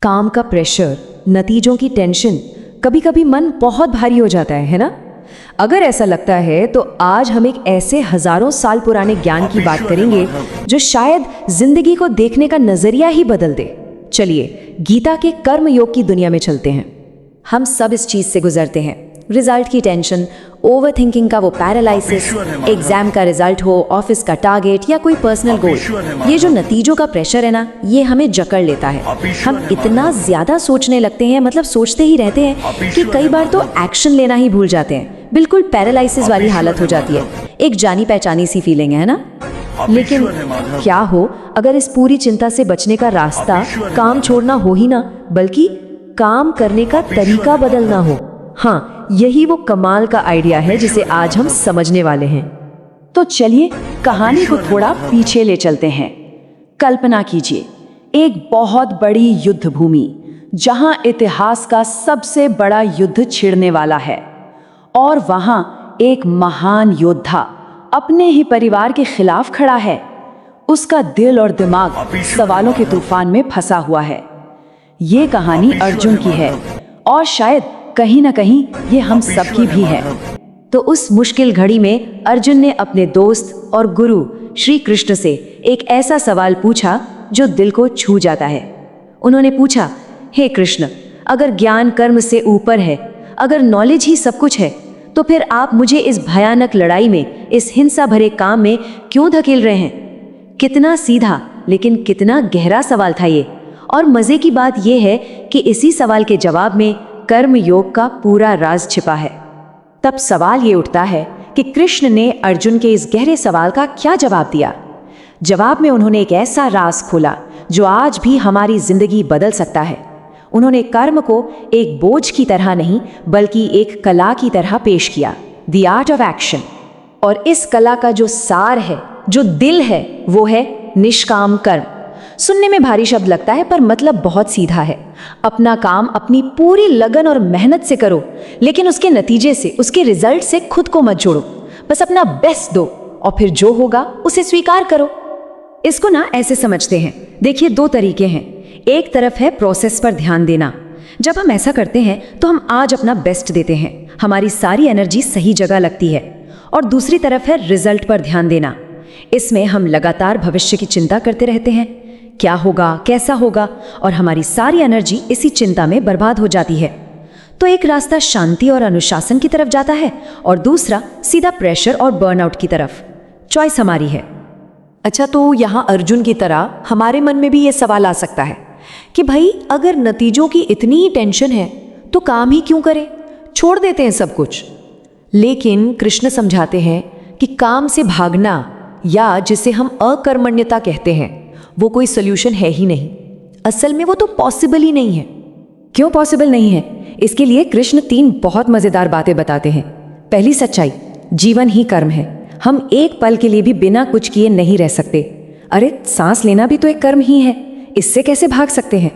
काम का प्रेशर, नतीजों की टेंशन, कभी कभी मन बहुत भारी हो जाता है ना? अगर ऐसा लगता है तो आज हम एक ऐसे हजारों साल पुराने ज्ञान की बात करेंगे जो शायद जिंदगी को देखने का नजरिया ही बदल दे। चलिए गीता के कर्म योग की दुनिया में चलते हैं। हम सब इस चीज से गुजरते हैं, रिजल्ट की टेंशन, ओवर थिंकिंग का वो पैरालिसिस, एग्जाम का रिजल्ट हो, ऑफिस का टारगेट या कोई पर्सनल गोल। ये जो नतीजों का प्रेशर है ना, ये हमें जकड़ लेता है। हम इतना ज्यादा सोचने लगते हैं, मतलब सोचते ही रहते हैं कि कई बार तो एक्शन लेना ही भूल जाते हैं। बिल्कुल पैरालिसिस वाली हालत हो जाती है। एक जानी पहचानी सी फीलिंग है ना? लेकिन क्या हो अगर इस पूरी चिंता से बचने का रास्ता काम छोड़ना हो ही ना, बल्कि काम करने का तरीका बदलना हो। हाँ, यही वो कमाल का आइडिया है जिसे आज हम समझने वाले हैं। तो चलिए कहानी को थोड़ा पीछे ले चलते हैं। कल्पना कीजिए एक बहुत बड़ी युद्ध भूमि जहां इतिहास का सबसे बड़ा युद्ध छिड़ने वाला है, और वहां एक महान योद्धा अपने ही परिवार के खिलाफ खड़ा है। उसका दिल और दिमाग सवालों के तूफान में फंसा हुआ है। ये कहानी अर्जुन की है, और शायद कहीं ना कहीं ये हम सबकी भी है। तो उस मुश्किल घड़ी में अर्जुन ने अपने दोस्त और गुरु श्री कृष्ण से एक ऐसा सवाल पूछा जो दिल को छू जाता है। उन्होंने पूछा, हे कृष्ण, अगर ज्ञान कर्म से ऊपर है, अगर नॉलेज ही सब कुछ है, तो फिर आप मुझे इस भयानक लड़ाई में, इस हिंसा भरे काम में क्यों धकेल रहे हैं? कितना सीधा लेकिन कितना गहरा सवाल था ये। और मजे की बात यह है कि इसी सवाल के जवाब में कर्म योग का पूरा राज छिपा है। तब सवाल ये उठता है कि कृष्ण ने अर्जुन के इस गहरे सवाल का क्या जवाब दिया। जवाब में उन्होंने एक ऐसा राज खोला जो आज भी हमारी जिंदगी बदल सकता है। उन्होंने कर्म को एक बोझ की तरह नहीं, बल्कि एक कला की तरह पेश किया, द आर्ट ऑफ एक्शन। और इस कला का जो सार है, जो दिल है, वो है निष्काम कर्म। सुनने में भारी शब्द लगता है, पर मतलब बहुत सीधा है। अपना काम अपनी पूरी लगन और मेहनत से करो, लेकिन उसके नतीजे से, उसके रिजल्ट से खुद को मत जोड़ो। बस अपना बेस्ट दो, और फिर जो होगा उसे स्वीकार करो। इसको ना ऐसे समझते हैं, देखिए दो तरीके हैं। एक तरफ है प्रोसेस पर ध्यान देना। जब हम ऐसा करते हैं तो हम आज अपना बेस्ट देते हैं, हमारी सारी एनर्जी सही जगह लगती है। और दूसरी तरफ है रिजल्ट पर ध्यान देना। इसमें हम लगातार भविष्य की चिंता करते रहते हैं, क्या होगा, कैसा होगा, और हमारी सारी एनर्जी इसी चिंता में बर्बाद हो जाती है। तो एक रास्ता शांति और अनुशासन की तरफ जाता है, और दूसरा सीधा प्रेशर और बर्नआउट की तरफ। चॉइस हमारी है। अच्छा, तो यहाँ अर्जुन की तरह हमारे मन में भी ये सवाल आ सकता है कि भाई अगर नतीजों की इतनी ही टेंशन है तो काम ही क्यों करें, छोड़ देते हैं सब कुछ। लेकिन कृष्ण समझाते हैं कि काम से भागना, या जिसे हम अकर्मण्यता कहते हैं, वो कोई सोल्यूशन है ही नहीं। असल में वो तो पॉसिबल ही नहीं है। क्यों पॉसिबल नहीं है? इसके लिए कृष्ण 3 बहुत मजेदार बातें बताते हैं। पहली सच्चाई, जीवन ही कर्म है। हम एक पल के लिए भी बिना कुछ किए नहीं रह सकते। अरे सांस लेना भी तो एक कर्म ही है, इससे कैसे भाग सकते हैं?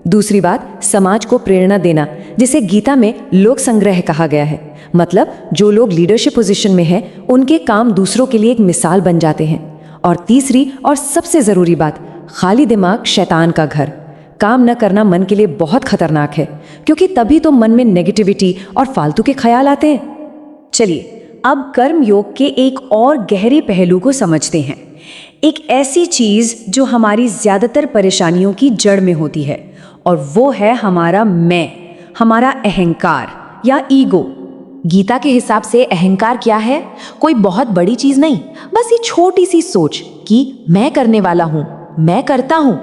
दूसरी बात, समाज को प्रेरणा देना, जिसे गीता में लोक संग्रह कहा गया है। मतलब जो लोग लीडरशिप पोजीशन में हैं, उनके काम दूसरों के लिए एक मिसाल बन जाते हैं। और तीसरी और सबसे जरूरी बात, खाली दिमाग शैतान का घर। काम न करना मन के लिए बहुत खतरनाक है, क्योंकि तभी तो मन में नेगेटिविटी और फालतू के ख्याल आते हैं। चलिए अब कर्म योग के एक और गहरे पहलू को समझते हैं। एक ऐसी चीज जो हमारी ज्यादातर परेशानियों की जड़ में होती है, और वो है हमारा मैं, हमारा अहंकार या ईगो। गीता के हिसाब से अहंकार क्या है? कोई बहुत बड़ी चीज नहीं, बस ये छोटी सी सोच कि मैं करने वाला हूं, मैं करता हूं,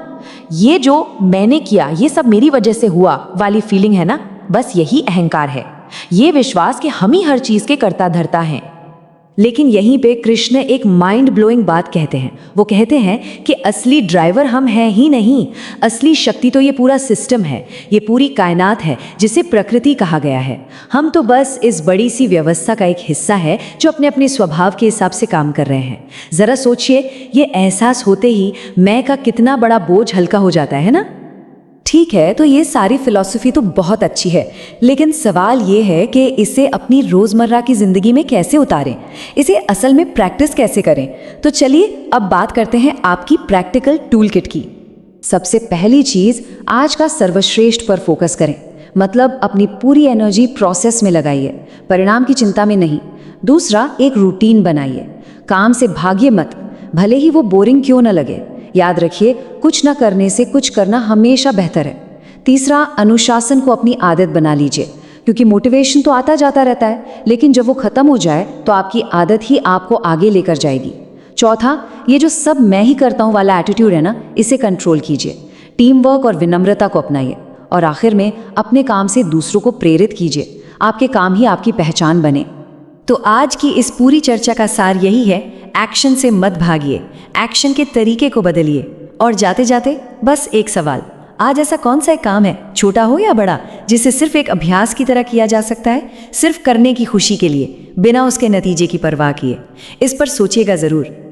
ये जो मैंने किया ये सब मेरी वजह से हुआ वाली फीलिंग है ना, बस यही अहंकार है। ये विश्वास कि हम ही हर चीज के कर्ता धर्ता हैं। लेकिन यहीं पे कृष्ण एक माइंड ब्लोइंग बात कहते हैं। वो कहते हैं कि असली ड्राइवर हम हैं ही नहीं, असली शक्ति तो ये पूरा सिस्टम है, ये पूरी कायनात है जिसे प्रकृति कहा गया है। हम तो बस इस बड़ी सी व्यवस्था का एक हिस्सा है जो अपने अपने स्वभाव के हिसाब से काम कर रहे हैं। जरा सोचिए, ये एहसास होते ही मैं का कितना बड़ा बोझ हल्का हो जाता है ना। ठीक है, तो ये सारी फिलॉसफी तो बहुत अच्छी है, लेकिन सवाल ये है कि इसे अपनी रोज़मर्रा की ज़िंदगी में कैसे उतारें, इसे असल में प्रैक्टिस कैसे करें। तो चलिए अब बात करते हैं आपकी प्रैक्टिकल टूल किट की। सबसे पहली चीज, आज का सर्वश्रेष्ठ पर फोकस करें। मतलब अपनी पूरी एनर्जी प्रोसेस में लगाइए, परिणाम की चिंता में नहीं। दूसरा, एक रूटीन बनाइए। काम से भागिए मत, भले ही वो बोरिंग क्यों न लगे। याद रखिए, कुछ न करने से कुछ करना हमेशा बेहतर है। तीसरा, अनुशासन को अपनी आदत बना लीजिए, क्योंकि मोटिवेशन तो आता जाता रहता है, लेकिन जब वो खत्म हो जाए तो आपकी आदत ही आपको आगे लेकर जाएगी। चौथा, ये जो सब मैं ही करता हूँ वाला एटीट्यूड है ना, इसे कंट्रोल कीजिए। टीम वर्क और विनम्रता को अपनाइए। और आखिर में अपने काम से दूसरों को प्रेरित कीजिए। आपके काम ही आपकी पहचान बने। तो आज की इस पूरी चर्चा का सार यही है, एक्शन से मत भागिए, एक्शन के तरीके को बदलिए। और जाते जाते बस एक सवाल, आज ऐसा कौन सा एक काम है, छोटा हो या बड़ा, जिसे सिर्फ एक अभ्यास की तरह किया जा सकता है, सिर्फ करने की खुशी के लिए, बिना उसके नतीजे की परवाह किए? इस पर सोचिएगा ज़रूर।